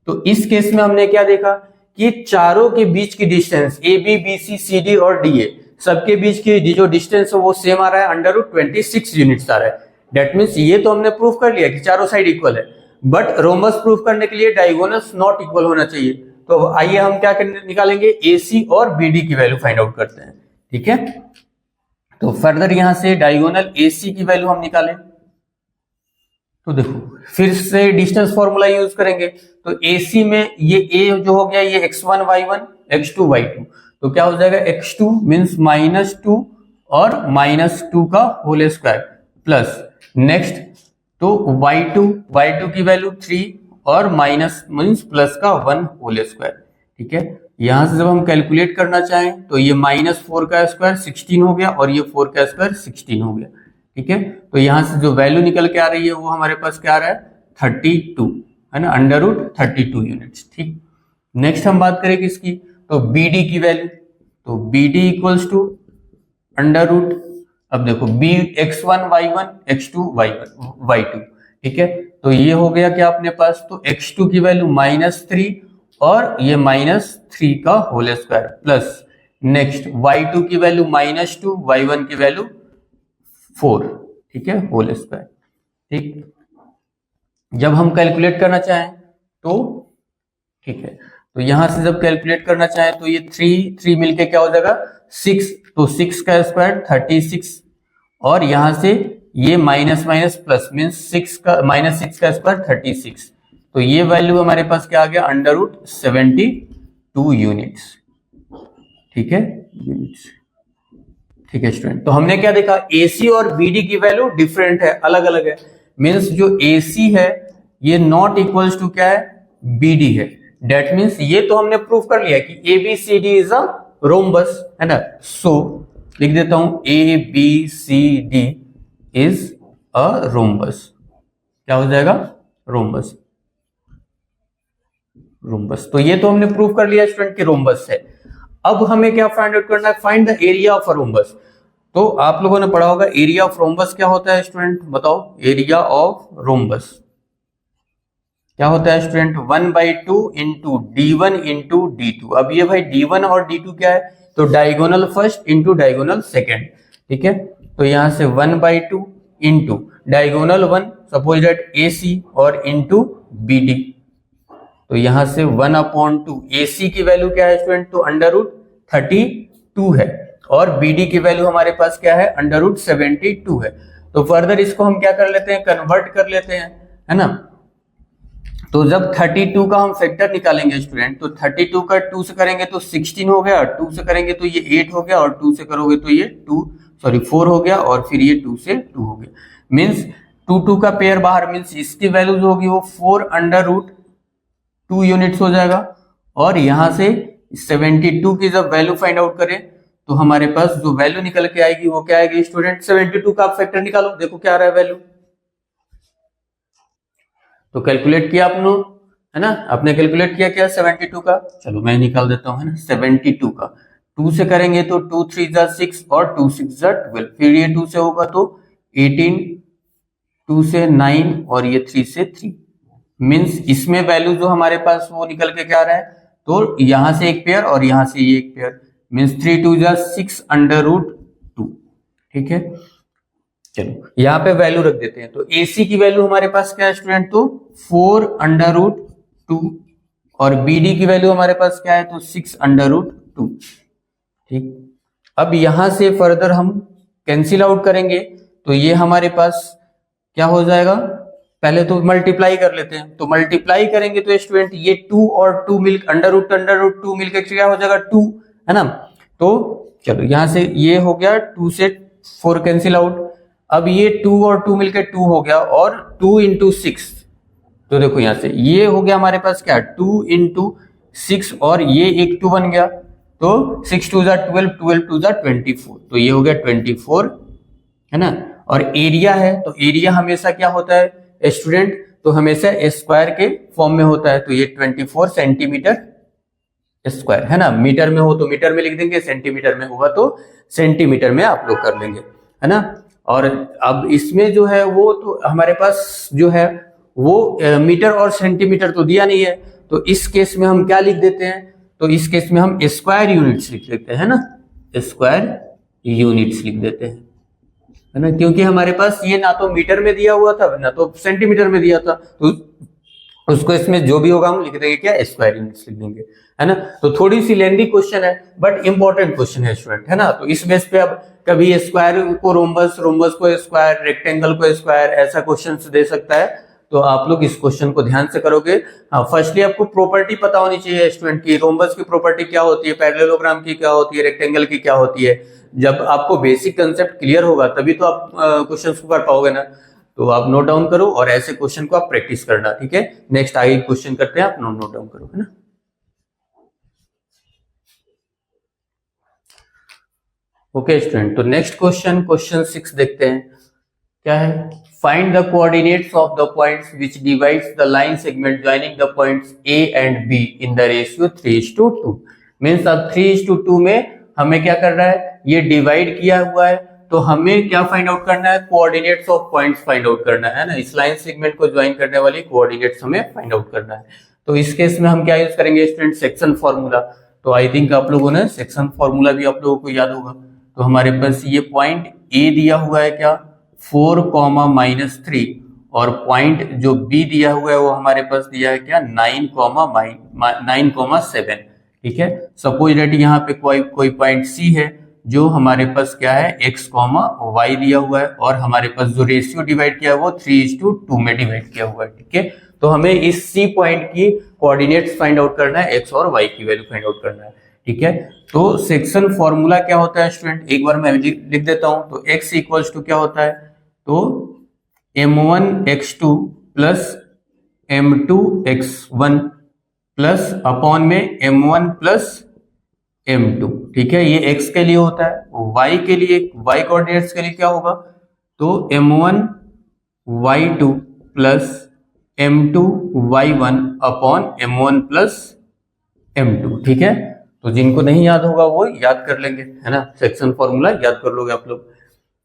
तो इस केस में हमने क्या देखा कि चारों के बीच की डिस्टेंस AB, BC, CD और DA सबके बीच की जो डिस्टेंस है वो सेम आ रहा है, अंडर रूट 26 यूनिट्स आ रहा है। डेट मीन्स ये तो हमने प्रूफ कर लिया कि चारों साइड इक्वल है, बट रोम्बस प्रूफ करने के लिए डायगोनल्स नॉट इक्वल होना चाहिए। तो आइए हम क्या निकालेंगे, AC और BD की वैल्यू फाइंड आउट करते हैं। ठीक है, तो फर्दर यहां से डायगोनल AC की वैल्यू हम निकालें तो देखो फिर से डिस्टेंस फॉर्मूला यूज करेंगे। तो AC में ये A जो हो गया ये x1 y1 x2 y2, तो क्या हो जाएगा x2 मीन्स -2 और -2 का होल स्क्वायर प्लस नेक्स्ट तो y2 की वैल्यू 3 और माइनस मीन्स प्लस का 1 होल स्क्वायर। ठीक है, यहां से जब हम कैलकुलेट करना चाहें तो ये -4 का स्क्वायर 16 हो गया और ये 4 का स्क्वायर 16 हो गया। ठीक है, तो यहां से जो वैल्यू निकल के आ रही है वो हमारे पास क्या आ रहा है 32 है ना, √32 यूनिट्स। ठीक, नेक्स्ट हम बात करें किसकी, तो BD की वैल्यू, तो BD इक्वल्स टू √, अब देखो B x1 y1 x2 y2। ठीक है, तो ये हो गया क्या अपने पास, तो x2 की वैल्यू -3 और ये -3 का whole square plus next y2 की वैल्यू -2 y1 की वैल्यू 4। ठीक है, होल स्क्वायर। ठीक, जब हम कैलकुलेट करना चाहें तो ठीक है, तो यहां से जब कैलकुलेट करना चाहें तो ये 3 मिलके क्या हो जाएगा 6, तो 6 का स्क्वायर 36 और यहां से ये माइनस माइनस प्लस मीन्स 6 का स्क्वायर 36, तो ये वैल्यू हमारे पास क्या आ गया √72 यूनिट्स। ठीक है, यूनिट्स। ठीक है स्टूडेंट, तो हमने क्या देखा, AC और BD की वैल्यू डिफरेंट है, अलग अलग है, मीन्स जो AC है ये नॉट इक्वल्स टू क्या है BD है। डेट मीन्स ये तो हमने प्रूफ कर लिया कि ABCD इज अ रोम्बस है ना, सो लिख देता हूं ABCD इज अ रोम्बस। क्या हो जाएगा रोम्बस, रोम्बस। तो ये तो हमने प्रूफ कर लिया स्टूडेंट कि रोम्बस है। अब हमें क्या फाइंड आउट करना है, find the area of a rhombus. तो आप लोगों ने पढ़ा होगा एरिया ऑफ रोम्बस क्या होता है स्टूडेंट, बताओ एरिया ऑफ रोम्बस क्या होता है student, 1/2 into D1 into D2। अब ये भाई D1 और D2 क्या है, तो diagonal first into diagonal second. ठीक है, तो यहां से 1/2 into diagonal 1 suppose that AC और इंटू BD, तो यहां से 1/2 AC की वैल्यू क्या है स्टूडेंट, तो √32 है और BD की वैल्यू हमारे पास क्या है √72 है। तो फर्दर इसको हम क्या कर लेते हैं, कन्वर्ट कर लेते हैं है ना। तो जब 32 का हम फैक्टर निकालेंगे स्टूडेंट, तो 32 का 2 से करेंगे तो 16 हो गया, 2 से करेंगे तो ये 8 हो गया और 2 से करोगे तो ये 4 हो गया और फिर ये 2 से 2 हो गया। मीन्स 2 का पेयर बाहर, मीन्स इसकी वैल्यू जो होगी वो 4√2 यूनिट्स हो जाएगा। और यहां से 72 की जब वैल्यू फाइंड आउट करें तो हमारे पास जो वैल्यू निकल के आएगी वो क्या आएगी स्टूडेंट, 72 का आप फैक्टर निकालो, देखो क्या आ रहा है वैल्यू। तो कैलकुलेट किया आपने है ना, आपने कैलकुलेट किया क्या 72 का, चलो मैं निकाल देता हूं है ना। 72 का 2 से करेंगे तो 2 3 6 और 2 6 12, फिर ये 2 से होगा तो 18, 2 से 9 और ये 3 से 3। मीन्स इसमें वैल्यू जो हमारे पास वो निकल के क्या आ रहा है, तो यहां से एक पेयर और यहां से ये एक पेयर, मीन्स 3 2 6√2। ठीक है, चलो यहाँ पे वैल्यू रख देते हैं। तो AC की वैल्यू हमारे पास क्या है स्टूडेंट, तो 4√2 और BD की वैल्यू हमारे पास क्या है, तो 6√2। ठीक, अब यहां से फर्दर हम कैंसिल आउट करेंगे तो ये हमारे पास क्या हो जाएगा, पहले तो मल्टीप्लाई कर लेते हैं। तो मल्टीप्लाई करेंगे तो स्टूडेंट ये 2 और 2 मिल √2 मिलकर क्या हो जाएगा 2 है ना। तो चलो यहां से ये हो गया 2 से 4 कैंसिल आउट, अब ये 2 और 2 मिलकर 2 हो गया और 2 इंटू 6, तो देखो यहां से ये हो गया हमारे पास क्या 2 इंटू 6 और ये एक 2 बन गया, तो 6 2 12, 12 2 24, तो ये हो गया 24 है ना। और एरिया है, तो एरिया हमेशा क्या होता है स्टूडेंट, तो हमेशा स्क्वायर के फॉर्म में होता है, तो ये 24 सेंटीमीटर स्क्वायर है ना। मीटर में हो तो मीटर में लिख देंगे, सेंटीमीटर में होगा तो सेंटीमीटर में आप लोग कर लेंगे है ना। और अब इसमें जो है वो तो हमारे पास जो है वो मीटर और सेंटीमीटर तो दिया नहीं है, तो इस केस में हम क्या लिख देते हैं, तो इस केस में हम स्क्वायर यूनिट्स लिख देते हैं ना, स्क्वायर यूनिट्स लिख देते हैं। है ना, क्योंकि हमारे पास ये ना तो मीटर में दिया हुआ था ना तो सेंटीमीटर में दिया था, तो उसको इसमें जो भी होगा हम लिख देंगे क्या, स्क्वायर यूनिट्स लिख देंगे, है ना। तो थोड़ी सी लेंथी क्वेश्चन है बट इंपॉर्टेंट क्वेश्चन है स्टूडेंट, है ना। तो इस बेस पे अब कभी स्क्वायर को रोम्बस, रोम्बस को स्क्वायर, रेक्टेंगल को स्क्वायर, ऐसा क्वेश्चन दे सकता है। तो आप लोग इस क्वेश्चन को ध्यान से करोगे। हाँ, फर्स्टली आपको प्रॉपर्टी पता होनी चाहिए स्टूडेंट की, रोम्बस की प्रॉपर्टी क्या होती है, पैरेललोग्राम की क्या होती है, रेक्टेंगल की क्या होती है। जब आपको बेसिक कंसेप्ट क्लियर होगा तभी तो आप क्वेश्चंस को कर पाओगे ना। तो आप नोट डाउन करो और ऐसे क्वेश्चन को आप प्रैक्टिस करना, ठीक है। नेक्स्ट आगे क्वेश्चन करते हैं, आप नोट डाउन करो, है ना। ओके स्टूडेंट, तो नेक्स्ट क्वेश्चन 6 देखते हैं क्या है। Find the coordinates of the points which divides the line segment joining the points A and be in the ratio 3:2। Means अब 3:2 में हमें क्या कर रहा है, ये डिवाइड किया हुआ है, तो हमें क्या फाइंड आउट करना है, coordinates of points find out करना है ना। इस लाइन सेगमेंट को ज्वाइन करने वाली कोऑर्डिनेट्स हमें फाइंड आउट करना है। तो इस केस में हम क्या यूज करेंगे स्टूडेंट, सेक्शन फॉर्मूला। तो आई थिंक आप लोगों ने सेक्शन फॉर्मूला भी आप लोगों को याद होगा। तो हमारे पास ये पॉइंट ए दिया हुआ है क्या, 4, और पॉइंट जो बी दिया हुआ है वो हमारे पास दिया है क्या, 9,7। ठीक है। सपोज डेट यहाँ पे कोई पॉइंट सी है जो हमारे पास क्या है, x, y दिया हुआ है, और हमारे पास जो रेशियो डिवाइड किया है वो 3:2 में डिवाइड किया हुआ है। ठीक है। तो हमें इस सी पॉइंट की कोऑर्डिनेट्स फाइंड आउट करना है, x और y की वैल्यू फाइंड आउट करना है। ठीक है। तो सेक्शन फॉर्मूला क्या होता है स्टूडेंट, एक बार मैं लिख देता हूं। तो x इक्वल्स टू क्या होता है, तो m1x2 plus m2x1 plus upon में m1 प्लस m2। ठीक है, ये x के लिए होता है। y के लिए, y कोऑर्डिनेट्स के लिए क्या होगा, तो m1 y2 plus m2 y1 upon m1 plus m2। ठीक है। तो जिनको नहीं याद होगा वो याद कर लेंगे, है ना, सेक्शन फॉर्मूला याद कर लोगे आप लोग।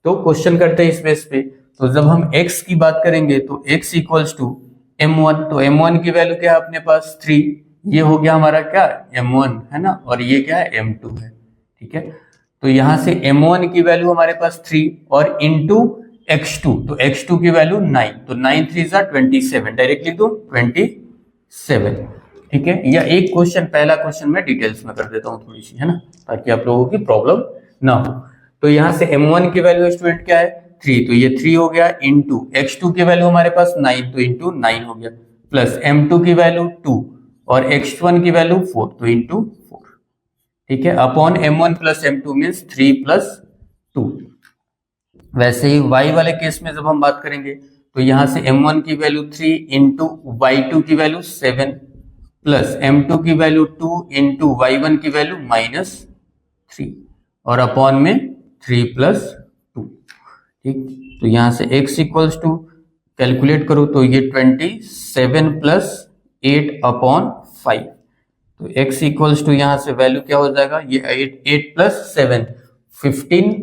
तो क्वेश्चन करते हैं इस बेस पे। तो जब हम x की बात करेंगे तो x इक्वल्स टू m1, तो m1 की वैल्यू क्या है अपने पास 3, ये हो गया हमारा क्या, m1, है ना, और ये क्या है, m2 है। ठीक है। तो यहां से m1 की वैल्यू हमारे पास 3 और इंटू x2, तो x2 की वैल्यू 9, तो 9 3 27, डायरेक्ट लिख दो 27। ठीक है। या एक क्वेश्चन, पहला क्वेश्चन मैं डिटेल्स में कर देता हूँ थोड़ी सी, है ना, ताकि आप लोगों की प्रॉब्लम ना हो। तो यहाँ से m1 की वैल्यू स्टूडेंट क्या है 3, तो ये 3 हो गया, इंटू x2 की वैल्यू हमारे पास 9, तो इंटू 9 हो गया, प्लस m2 की वैल्यू 2 और x1 की वैल्यू 4, तो इंटू 4। ठीक है। Upon m1 plus m2 means 3 plus 2। वैसे ही y वाले केस में जब हम बात करेंगे तो यहां से m1 की वैल्यू 3 इंटू y2 की वैल्यू 7 प्लस m2 की वैल्यू 2 इंटू y1 की वैल्यू -3 और अपॉन में 3 प्लस 2। ठीक। तो यहां से x इक्वल्स टू कैलकुलेट करो तो ये 27 प्लस 8 अपॉन 5। तो x इक्वल्स टू यहां से वैल्यू क्या हो जाएगा, ये 8 प्लस 7 15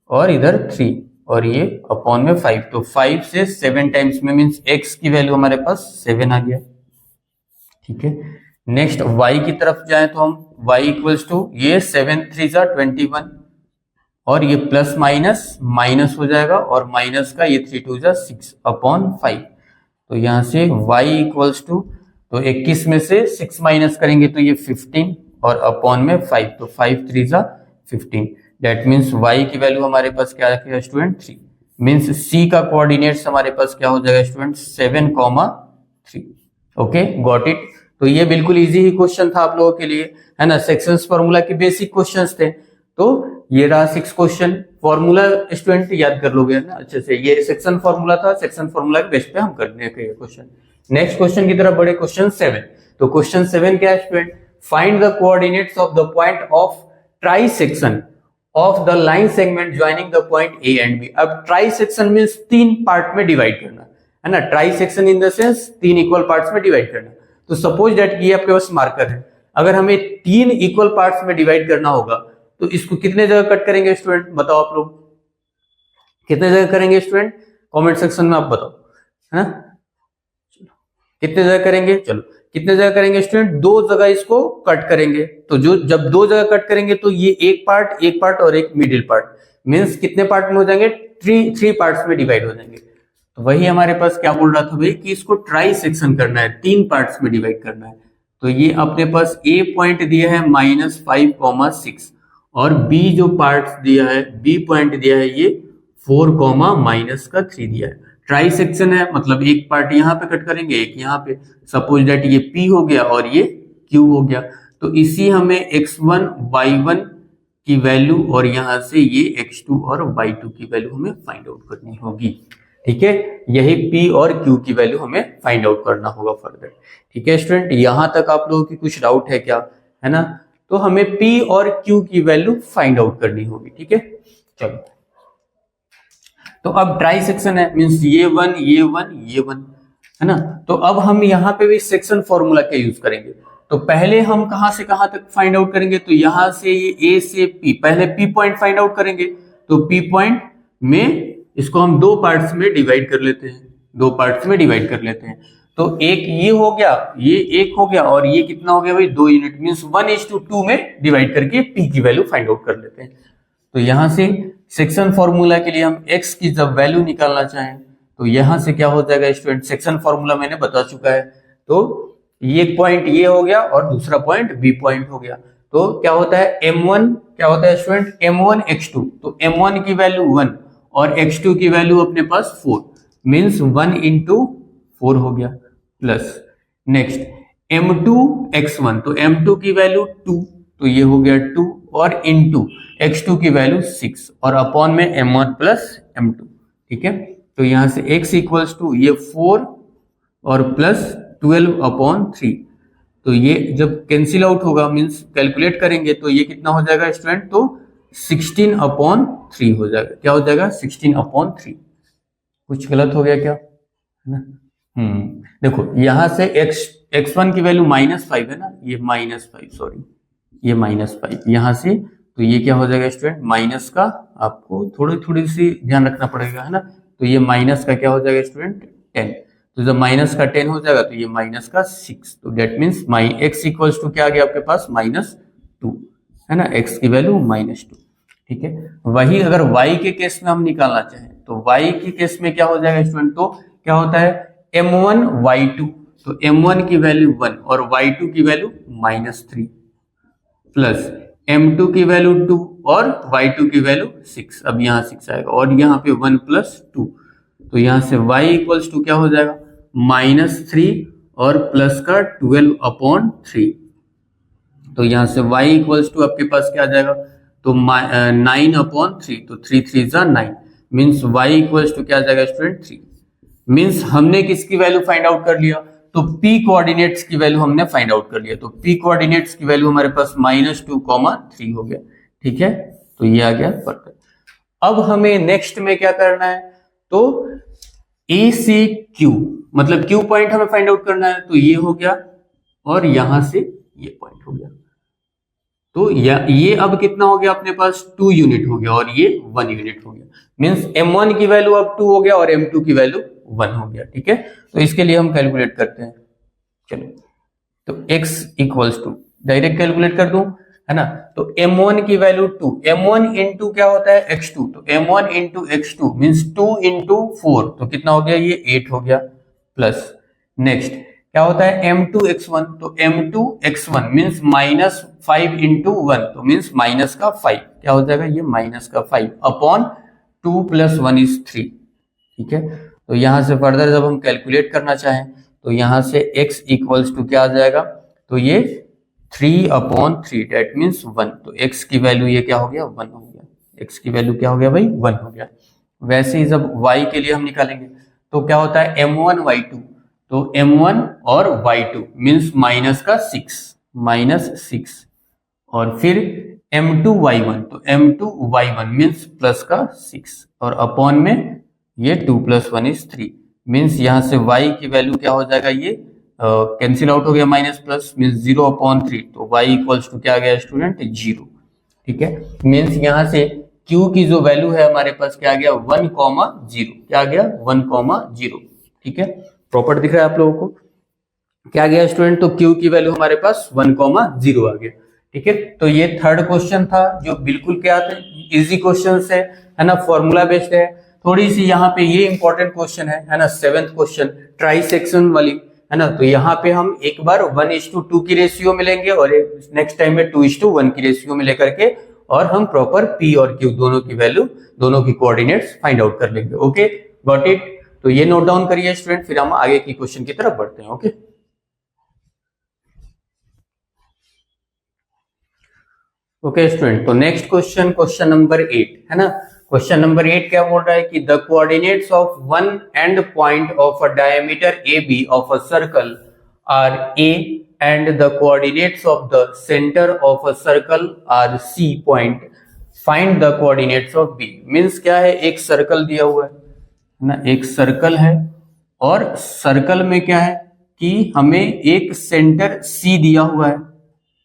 और इधर 3 और ये अपॉन में 5, तो 5 से 7 टाइम्स में मीन्स x की वैल्यू हमारे पास 7 आ गया। ठीक है। नेक्स्ट y की तरफ जाएं तो हम y इक्वल्स टू ये 7 3 21 और ये प्लस माइनस माइनस हो जाएगा और माइनस का ये 3 2 6 अपॉन 5। तो यहां से y इक्वल्स टू, तो 21 में से 6 माइनस करेंगे तो ये 15 और अपॉन में 5, तो 5 3 15। दैट मीन्स y की वैल्यू हमारे पास क्या है स्टूडेंट 3। मीन्स c का कोऑर्डिनेट्स हमारे पास क्या हो जाएगा स्टूडेंट 7,3। Okay, got it. तो ये बिल्कुल इजी ही क्वेश्चन था आप लोगों के लिए, है ना, सेक्शंस फार्मूला के बेसिक क्वेश्चंस थे। तो ये रहा 6 क्वेश्चन, फॉर्मूला स्टूडेंट याद कर लोगे ना अच्छे से। ये सेक्शन फार्मूला था, सेक्शन फार्मूला के बेस पे हम करने के क्वेश्चन। नेक्स्ट क्वेश्चन की तरफ बढ़े, क्वेश्चन 7। तो क्वेश्चन 7 क्या है student, find the coordinates of the point of trisection of the line segment joining the point A and B. अब ट्राई सेक्शन मींस 3 पार्ट में डिवाइड करना, है ना, trisection in the sense 3 equal parts में divide करना। तो suppose that ये आपके पास मार्कर है, अगर हमें 3 इक्वल पार्ट्स में डिवाइड करना होगा तो इसको कितने जगह कट करेंगे स्टूडेंट, बताओ आप लोग कितने जगह करेंगे स्टूडेंट, कमेंट सेक्शन में आप बताओ, है ना, कितने जगह करेंगे, चलो कितने जगह करेंगे स्टूडेंट, 2 जगह इसको कट करेंगे। तो जो जब 2 जगह कट करेंगे तो ये एक पार्ट और एक मिडिल पार्ट, मींस कितने पार्ट में हो जाएंगे, थ्री पार्ट्स में डिवाइड हो जाएंगे। तो वही हमारे पास क्या बोल रहा था भाई कि इसको ट्राई सेक्शन करना है, 3 पार्ट्स में डिवाइड करना है। तो ये अपने पास ए पॉइंट दिया है -5,6 और बी जो पार्ट दिया है, बी पॉइंट दिया है ये 4,-3 दिया है। ट्राई सेक्शन है मतलब एक पार्ट यहाँ पे कट करेंगे, एक यहाँ पे। सपोज दैट ये P हो गया और ये Q हो गया। तो इसी हमें x1 y1 की वैल्यू और यहाँ से ये x2 और y2 की वैल्यू हमें फाइंड आउट करनी होगी। ठीक है, यही P और Q की वैल्यू हमें फाइंड आउट करना होगा फर्दर। ठीक है स्टूडेंट, यहां तक आप लोगों की कुछ डाउट है क्या, है ना? तो हमें P और Q की वैल्यू फाइंड आउट करनी होगी। ठीक है, चलो। तो अब ट्राई सेक्शन है, मींस ये वन ये वन ये वन, है ना? तो अब हम यहाँ पे भी सेक्शन फॉर्मूला का यूज करेंगे। तो पहले हम कहां से कहां तक फाइंड आउट करेंगे? तो यहां से ये A से P, पहले P पॉइंट फाइंड आउट करेंगे। तो P पॉइंट में इसको हम 2 पार्ट्स में डिवाइड कर लेते हैं, 2 पार्ट्स में डिवाइड कर लेते हैं। तो एक ये हो गया, ये एक हो गया और ये कितना हो गया भाई 2 यूनिट, मींस 1:2 में डिवाइड करके P की वैल्यू फाइंड आउट कर लेते हैं। तो यहां से सेक्शन फॉर्मूला के लिए हम x की जब वैल्यू निकालना चाहें तो यहां से क्या हो जाएगा स्टूडेंट, सेक्शन फॉर्मूला मैंने बता चुका है। तो ये पॉइंट ये हो गया और दूसरा पॉइंट B पॉइंट हो गया। तो क्या होता है M1, क्या होता है स्टूडेंट M1 x2। तो M1 की वैल्यू 1 और x2 की वैल्यू अपने पास 4, मींस 1 × 4 हो गया, प्लस नेक्स्ट M2 x1। तो M2 की वैल्यू 2, तो ये हो गया 2 और इनटू x2 की वैल्यू 6 और अपॉन में M1 प्लस M2। ठीक है, तो यहां से x इक्वल्स टू ये 4 और प्लस 12/3। तो ये जब कैंसिल आउट होगा, मींस कैलकुलेट करेंगे, तो ये कितना हो जाएगा स्टूडेंट? तो 16/3 हो जाएगा। क्या हो जाएगा? 16/3। कुछ गलत हो गया क्या, है ना? देखो यहां से x1 की वैल्यू -5 है ना, ये -5, सॉरी ये -5 यहां से। तो ये क्या हो जाएगा स्टूडेंट? माइनस का आपको थोड़ी सी ध्यान रखना पड़ेगा, है ना? तो ये माइनस का क्या हो जाएगा स्टूडेंट? 10। तो जब माइनस का 10 हो जाएगा तो ये माइनस का 6। तो that means x equals to क्या आ गया आपके पास? -2, है ना? x की वैल्यू -2। ठीक है, वही अगर y के केस में हम निकालना चाहें तो y के केस में क्या हो जाएगा स्टूडेंट? तो क्या होता है M1 y2। तो M1 की वैल्यू 1 और y2 की वैल्यू -3 प्लस M2 की वैल्यू 2 और y2 की वैल्यू 6। अब यहाँ 6 आएगा और यहाँ पे 1 + 2। तो यहाँ से y इक्वल्स टू क्या हो जाएगा? -3 और प्लस का 12/3। तो यहाँ से y इक्वल्स टू आपके पास क्या आ जाएगा? तो 9/3। तो 3 3 = 9, मीन्स y इक्वल्स टू क्या आ जाएगा स्टूडेंट? 3। मीन्स हमने किसकी वैल्यू फाइंड आउट कर लिया? तो P कोऑर्डिनेट्स की वैल्यू हमने फाइंड आउट कर लिया। तो P कोऑर्डिनेट्स की वैल्यू हमारे पास -2,3 हो गया। ठीक है, तो ये आ गया फर्क। अब हमें नेक्स्ट में क्या करना है? तो A से Q, मतलब Q पॉइंट हमें फाइंड आउट करना है। तो ये हो गया और यहां से ये पॉइंट हो गया। तो ये अब कितना हो गया अपने पास? 2 यूनिट हो गया और ये 1 यूनिट हो गया। मींस M1 की वैल्यू अब 2 हो गया और M2 की वैल्यू 1 हो गया। ठीक है, तो इसके लिए हम कैलकुलेट करते हैं। चलो, तो x equals to direct calculate कर दूं, है ना? तो M1 की वैल्यू 2, M1 इंटू क्या होता है? x2। तो M1 इंटू x2 मीन्स 2 × 4। तो कितना हो गया? ये 8 हो गया, प्लस नेक्स्ट क्या होता है? M2 x1। तो M2 x1 मीन्स -5 × 1, तो मीन्स माइनस का 5। क्या हो जाएगा? ये -5 अपॉन 2 + 1 = 3। ठीक है, तो यहां से फर्दर जब हम कैलकुलेट करना चाहें तो यहां से x इक्वल्स टू क्या आ जाएगा? तो ये 3/3, डेट मीन्स 1। तो x की वैल्यू ये क्या हो गया? 1 हो गया। x की वैल्यू क्या हो गया भाई? 1 हो गया। वैसे ही जब y के लिए हम निकालेंगे तो क्या होता है? M1 y2। तो M1 और y2 मीन्स -6 और फिर M2 y1। तो M2 y1 मीन्स प्लस का 6 और अपॉन में ये 2 + 1 = 3। मीन्स यहां से y की वैल्यू क्या हो जाएगा? ये कैंसिल आउट हो गया, माइनस प्लस मीन्स 0/3। तो y इक्वल्स टू क्या आ गया स्टूडेंट? 0। ठीक है, मीन्स यहां से q की जो वैल्यू है हमारे पास क्या आ गया? 1,0। क्या आ गया? 1,0। ठीक है, प्रॉपर दिख रहा है आप लोगों को? क्या आ गया स्टूडेंट? तो q की वैल्यू हमारे पास 1,0 आ गया। ठीक है, तो ये थर्ड क्वेश्चन था जो बिल्कुल क्या था? इजी क्वेश्चन है ना? फॉर्मूला बेस्ड है। थोड़ी सी यहाँ पे ये इंपॉर्टेंट क्वेश्चन है ना, 7th क्वेश्चन ट्राई सेक्शन वाली, है ना। तो यहाँ पे हम एक बार 1:2 की रेशियो में लेंगे और नेक्स्ट टाइम में 2:1 की रेशियो में लेकर के, और हम प्रॉपर पी और क्यू दोनों की वैल्यू, दोनों की कोऑर्डिनेट्स फाइंड आउट कर लेंगे। Okay, got it. तो ये नोट डाउन करिए स्टूडेंट, फिर हम आगे की क्वेश्चन की तरफ बढ़ते हैं। ओके, ओके स्टूडेंट, तो नेक्स्ट क्वेश्चन, क्वेश्चन नंबर 8, है ना। क्वेश्चन नंबर 8 क्या बोल रहा है कि the coordinates of one end point of a diameter A B of a circle are A and the coordinates of the centre of a circle are C point, find the coordinates of B. Means क्या है, एक circle दिया हुआ है ना, एक circle है, और सर्कल में क्या है कि हमें एक सेंटर सी दिया हुआ है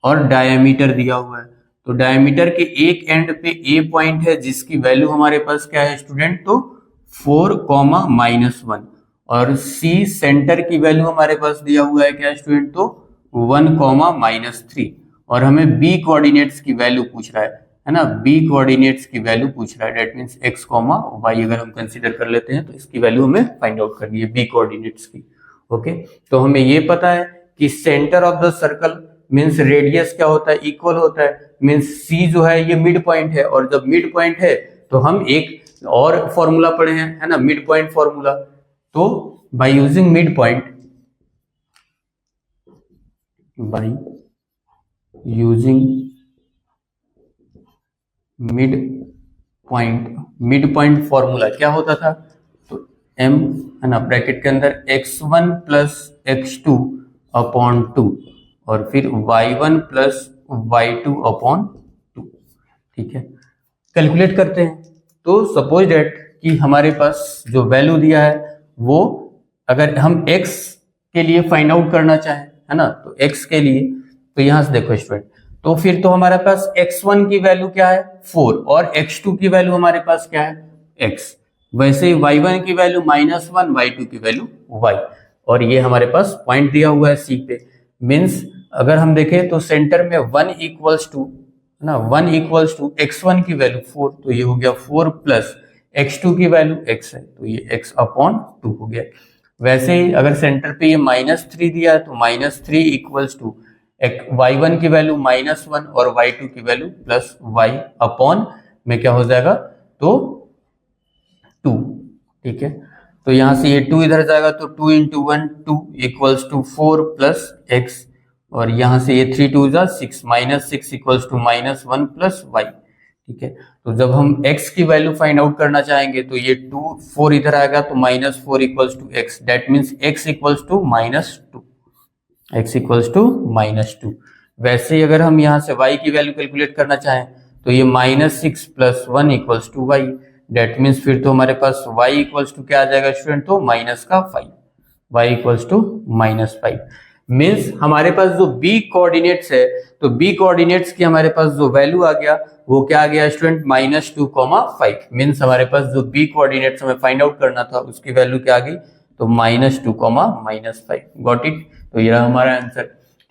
और डायमीटर दिया हुआ है। तो डायमीटर के एक एंड पे ए पॉइंट है जिसकी वैल्यू हमारे पास क्या है स्टूडेंट, तो 4,-1, और सी सेंटर की वैल्यू हमारे पास दिया हुआ है क्या स्टूडेंट, तो 1,-3, और हमें बी कोऑर्डिनेट्स की वैल्यू पूछ रहा है ना, बी कोऑर्डिनेट्स की वैल्यू पूछ रहा है, डेट मींस x, y अगर हम कंसीडर कर लेते हैं तो इसकी वैल्यू हमें फाइंड आउट करनी है बी कोऑर्डिनेट्स की। ओके, तो हमें ये पता है कि centre of the circle means radius क्या होता है, इक्वल होता है, मींस सी जो है ये मिड पॉइंट है, और जब मिड पॉइंट है तो हम एक और फॉर्मूला पढ़े हैं, है ना, मिड पॉइंट फॉर्मूला। तो by using mid point, by using mid point formula क्या होता था, तो m, है ना, ब्रैकेट के अंदर x1 प्लस x2 अपॉन 2 और फिर y1 प्लस y2 अपॉन 2। ठीक है, कैलकुलेट करते हैं। तो सपोज डेट कि हमारे पास जो वैल्यू दिया है वो, अगर हम x के लिए फाइंड आउट करना चाहें, है ना, तो x के लिए, तो यहां से देखो स्टूडेंट, तो फिर तो हमारे पास x1 की वैल्यू क्या है 4 और x2 की वैल्यू हमारे पास क्या है x, वैसे ही y1 की वैल्यू -1, y2 की वैल्यू y, और ये हमारे पास पॉइंट दिया हुआ है सी पे। मींस अगर हम देखें तो सेंटर में 1 इक्वल्स टू, है ना, 1 इक्वल्स टू x1 की वैल्यू 4, तो ये हो गया 4 प्लस x2 की वैल्यू x है, तो ये x अपॉन 2 हो गया। वैसे ही अगर सेंटर पे ये -3 दिया है तो -3 इक्वल्स टू y1 की वैल्यू -1 और y2 की वैल्यू प्लस y अपॉन में क्या हो जाएगा, तो 2। ठीक है, तो यहां से ये 2 इधर जाएगा तो 2 × 1 2 इक्वल्स टू 4 प्लस x, और यहां से ये 3 2 6, -6 इक्वल्स टू -1 प्लस y। ठीक है, तो जब हम x की वैल्यू फाइंड आउट करना चाहेंगे तो ये 2 4 इधर आएगा तो -4 equals to x, that means x equals to -2, x equals to -2। वैसे ही अगर हम यहाँ से y की वैल्यू कैलकुलेट करना चाहें तो ये -6 plus 1 equals to y, that means फिर तो हमारे पास y इक्वल्स टू क्या आ जाएगा स्टूडेंट, तो -5, y इक्वल्स टू -5। मीन्स हमारे पास जो b कोऑर्डिनेट्स है, तो b कोऑर्डिनेट्स की हमारे पास जो वैल्यू आ गया वो क्या आ गया स्टूडेंट, -2,5। मीन्स हमारे पास जो b कोऑर्डिनेट्स हमें फाइंड आउट करना था उसकी वैल्यू क्या आ गई, तो -2,-5। गॉट इट, तो ये रहा हमारा आंसर।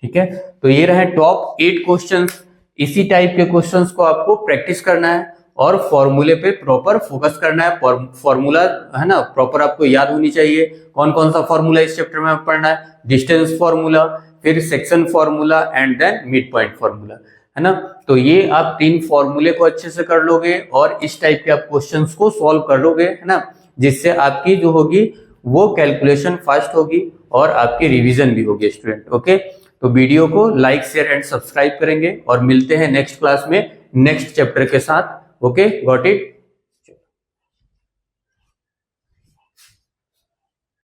ठीक है, तो ये रहे टॉप 8 क्वेश्चंस। इसी टाइप के क्वेश्चंस को आपको प्रैक्टिस करना है और फॉर्मूले पे प्रॉपर फोकस करना है। फॉर्मूला, है ना, प्रॉपर आपको याद होनी चाहिए। कौन कौन सा फॉर्मूला इस चैप्टर में पढ़ना है, डिस्टेंस फॉर्मूला, फिर section formula and then mid point formula, है ना। तो ये आप 3 फॉर्मूले को अच्छे से कर लोगे और इस टाइप के आप क्वेश्चंस को सॉल्व कर लोगे, है ना, जिससे आपकी जो होगी वो कैलकुलेशन फास्ट होगी और आपकी रिवीजन भी होगी स्टूडेंट। ओके, तो वीडियो को लाइक शेयर एंड सब्सक्राइब करेंगे और मिलते हैं नेक्स्ट क्लास में नेक्स्ट चैप्टर के साथ। Okay, got it.